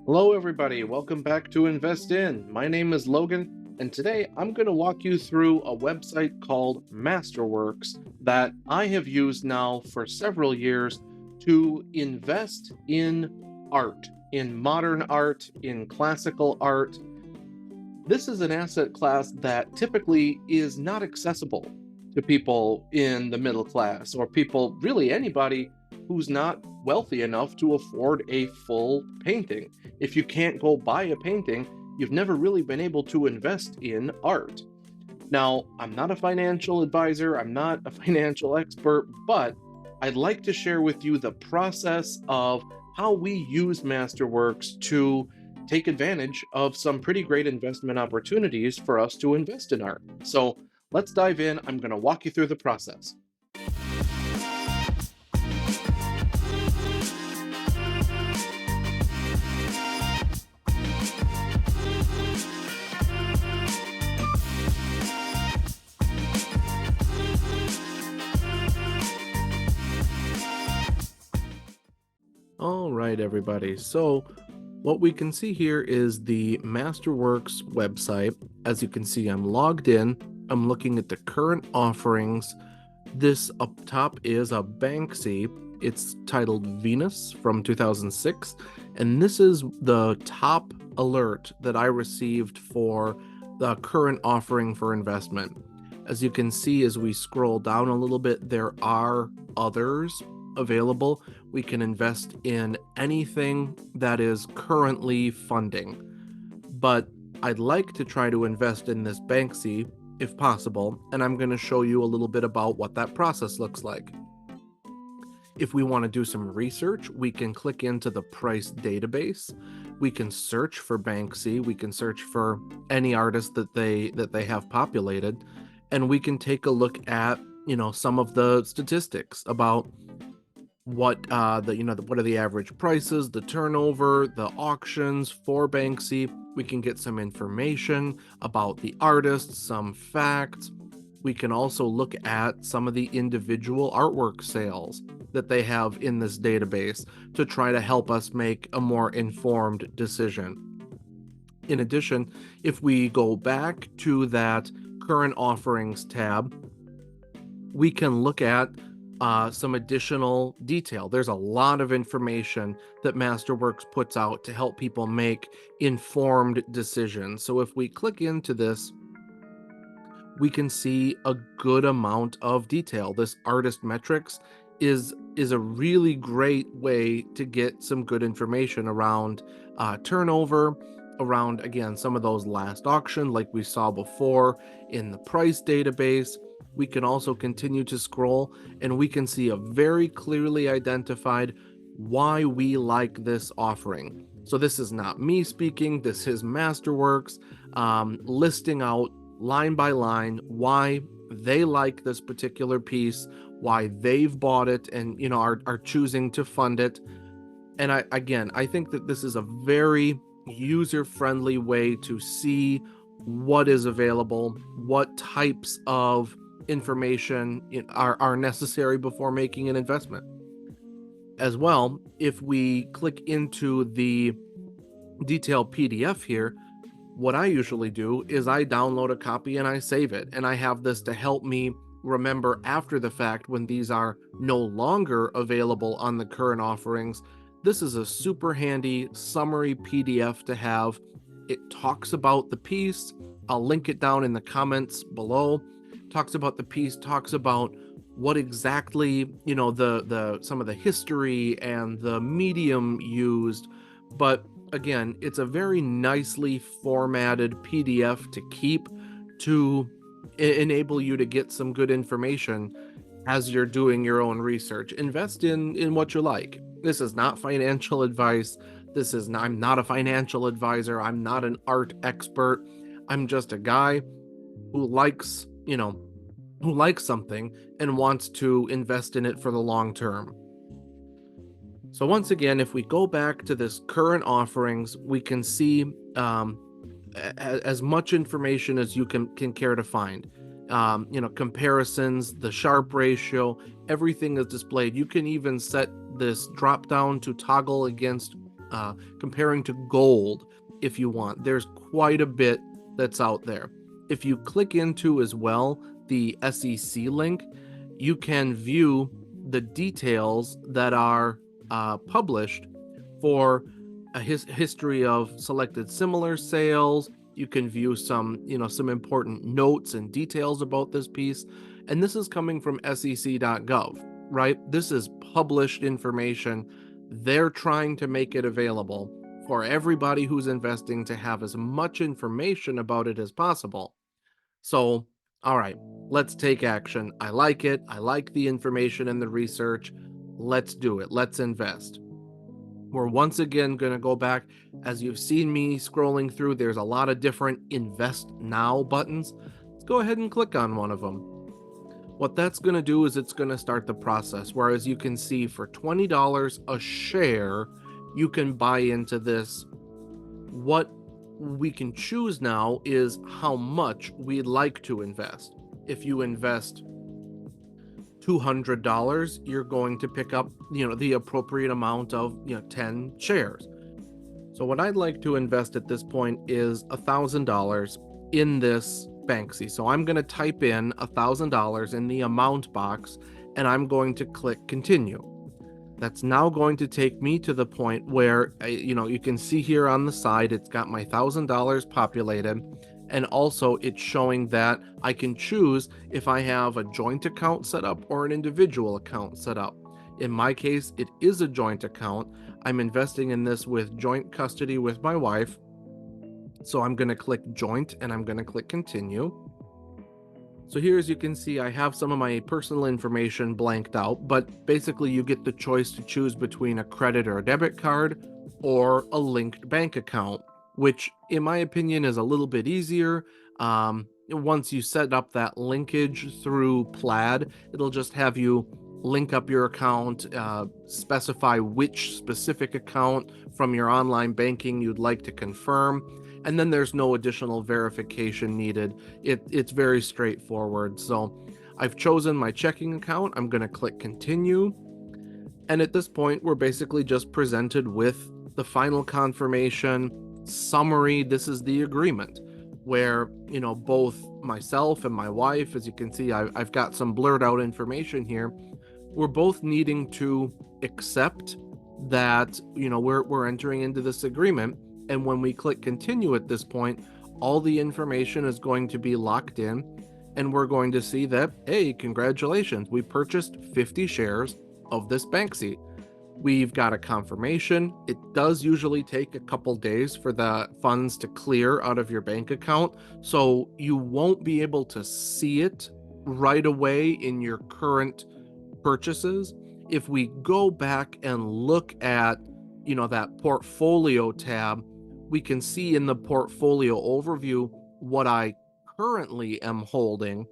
Hello, everybody. Welcome back to Invest In. My name is Logan, and today I'm going to walk you through a website called Masterworks that I have used now for several years to invest in art, in modern art, in classical art. This is an asset class that typically is not accessible to people in the middle class or people, really anybody who's not wealthy enough to afford a full painting. If you can't go buy a painting, you've never really been able to invest in art. Now, I'm not a financial advisor, I'm not a financial expert, but I'd like to share with you the process of how we use Masterworks to take advantage of some pretty great investment opportunities for us to invest in art. So let's dive in. I'm going to walk you through the process. All right, everybody. So what we can see here is the Masterworks website. As you can see, I'm logged in. I'm looking at the current offerings. This up top is a Banksy. It's titled Venus from 2006. And this is the top alert that I received for the current offering for investment. As you can see, as we scroll down a little bit, there are others available. We can invest in anything that is currently funding. But I'd like to try to invest in this Banksy if possible, and I'm going to show you a little bit about what that process looks like. If we want to do some research, we can click into the price database. We can search for Banksy. We can search for any artist that they have populated, and we can take a look at, some of the statistics about what what are the average prices, the turnover, the auctions for Banksy. We can get some information about the artists, some facts. We can also look at some of the individual artwork sales that they have in this database to try to help us make a more informed decision. In addition, if we go back to that current offerings tab, we can look at some additional detail. There's a lot of information that Masterworks puts out to help people make informed decisions. So if we click into this, we can see a good amount of detail. This artist metrics is a really great way to get some good information around turnover, around, again, some of those last auction like we saw before in the price database. We can also continue to scroll and we can see a very clearly identified why we like this offering. So this is not me speaking, this is Masterworks listing out line by line why they like this particular piece, why they've bought it and are choosing to fund it. And I think that this is a very user-friendly way to see what is available, what types of information are necessary before making an investment. As well, if we click into the detailed PDF here, what I usually do is I download a copy and I save it, and I have this to help me remember after the fact when these are no longer available on the current offerings. This is a super handy summary PDF to have. It talks about the piece. I'll link it down in the comments below. Talks about the piece, talks about what exactly, the some of the history and the medium used. But again, it's a very nicely formatted PDF to keep to enable you to get some good information as you're doing your own research. Invest in what you like. This is not financial advice. I'm not a financial advisor. I'm not an art expert. I'm just a guy who likes something and wants to invest in it for the long term. So once again, if we go back to this current offerings, we can see as much information as you can care to find. Comparisons, the Sharp ratio, everything is displayed. You can even set this drop down to toggle against comparing to gold if you want. There's quite a bit that's out there. If you click into as well the SEC link, you can view the details that are published for a history of selected similar sales. You can view some important notes and details about this piece. And this is coming from sec.gov, right? This is published information. They're trying to make it available for everybody who's investing to have as much information about it as possible. So, all right, let's take action. I like it. I like the information and the research. Let's do it. Let's invest. We're once again going to go back. As you've seen me scrolling through, there's a lot of different invest now buttons. Let's go ahead and click on one of them. What that's going to do is it's going to start the process. Whereas you can see for $20 a share, you can buy into this. What we can choose now is how much we'd like to invest. If you invest $200, you're going to pick up, the appropriate amount of, 10 shares. So what I'd like to invest at this point is $1,000 in this Banksy. So I'm going to type in $1,000 in the amount box, and I'm going to click continue. That's now going to take me to the point where, you can see here on the side, it's got my $1,000 populated. And also it's showing that I can choose if I have a joint account set up or an individual account set up. In my case, it is a joint account. I'm investing in this with joint custody with my wife. So I'm going to click joint and I'm going to click continue. So here, as you can see, I have some of my personal information blanked out, but basically you get the choice to choose between a credit or a debit card or a linked bank account, which in my opinion is a little bit easier. Once you set up that linkage through Plaid, it'll just have you link up your account, specify which specific account from your online banking you'd like to confirm, and then there's no additional verification needed. It's very straightforward. So I've chosen my checking account. I'm going to click continue. And at this point, we're basically just presented with the final confirmation summary. This is the agreement where, both myself and my wife, as you can see, I've got some blurred out information here. We're both needing to accept that, we're entering into this agreement. And when we click continue at this point, all the information is going to be locked in. And we're going to see that, hey, congratulations, we purchased 50 shares of this Banksy. We've got a confirmation. It does usually take a couple days for the funds to clear out of your bank account. So you won't be able to see it right away in your current purchases. If we go back and look at, that portfolio tab, we can see in the portfolio overview what I currently am holding.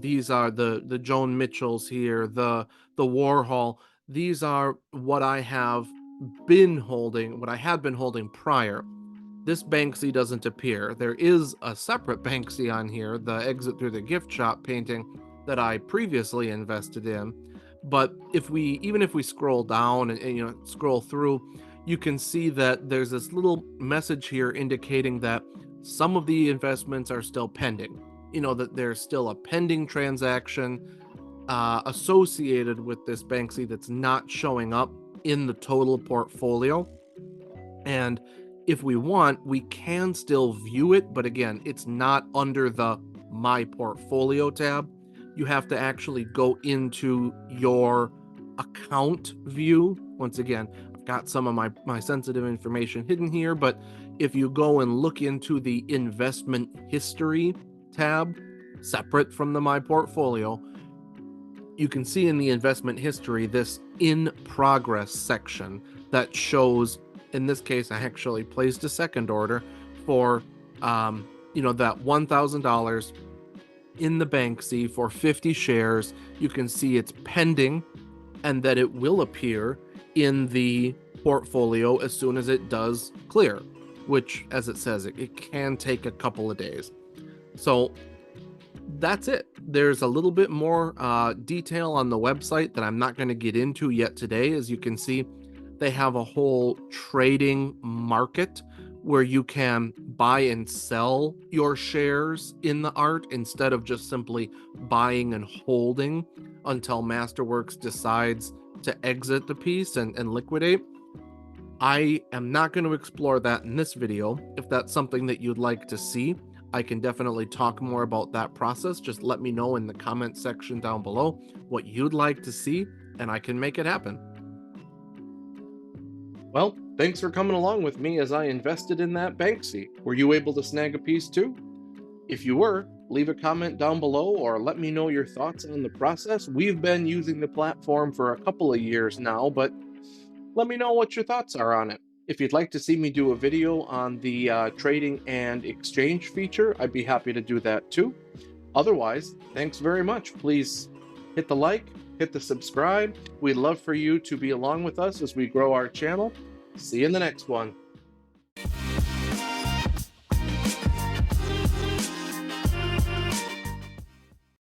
These are the Joan Mitchells here, the Warhol. These are what I have been holding, what I had been holding prior. This Banksy doesn't appear. There is a separate Banksy on here, the Exit Through the Gift Shop painting that I previously invested in. But even if we scroll down and scroll through, you can see that there's this little message here indicating that some of the investments are still pending. That there's still a pending transaction associated with this Banksy that's not showing up in the total portfolio. And if we want, we can still view it, but again, it's not under the My Portfolio tab. You have to actually go into your account view. Once again, I've got some of my sensitive information hidden here, but if you go and look into the investment history tab, separate from the My Portfolio, you can see in the investment history this in progress section that shows, in this case, I actually placed a second order for, that $1,000 in the Banksy for 50 shares. You can see it's pending and that it will appear in the portfolio as soon as it does clear, which, as it says, it can take a couple of days. So that's it. There's a little bit more detail on the website that I'm not going to get into yet today. As you can see, They have a whole trading market where you can buy and sell your shares in the art instead of just simply buying and holding until Masterworks decides to exit the piece and liquidate. I am not going to explore that in this video. If that's something that you'd like to see, I can definitely talk more about that process. Just let me know in the comment section down below what you'd like to see, and I can make it happen. Well, thanks for coming along with me as I invested in that Banksy. Were you able to snag a piece too? If you were, leave a comment down below or let me know your thoughts on the process. We've been using the platform for a couple of years now, but let me know what your thoughts are on it. If you'd like to see me do a video on the trading and exchange feature, I'd be happy to do that too. Otherwise, thanks very much. Please hit the like, hit the subscribe. We'd love for you to be along with us as we grow our channel. See you in the next one.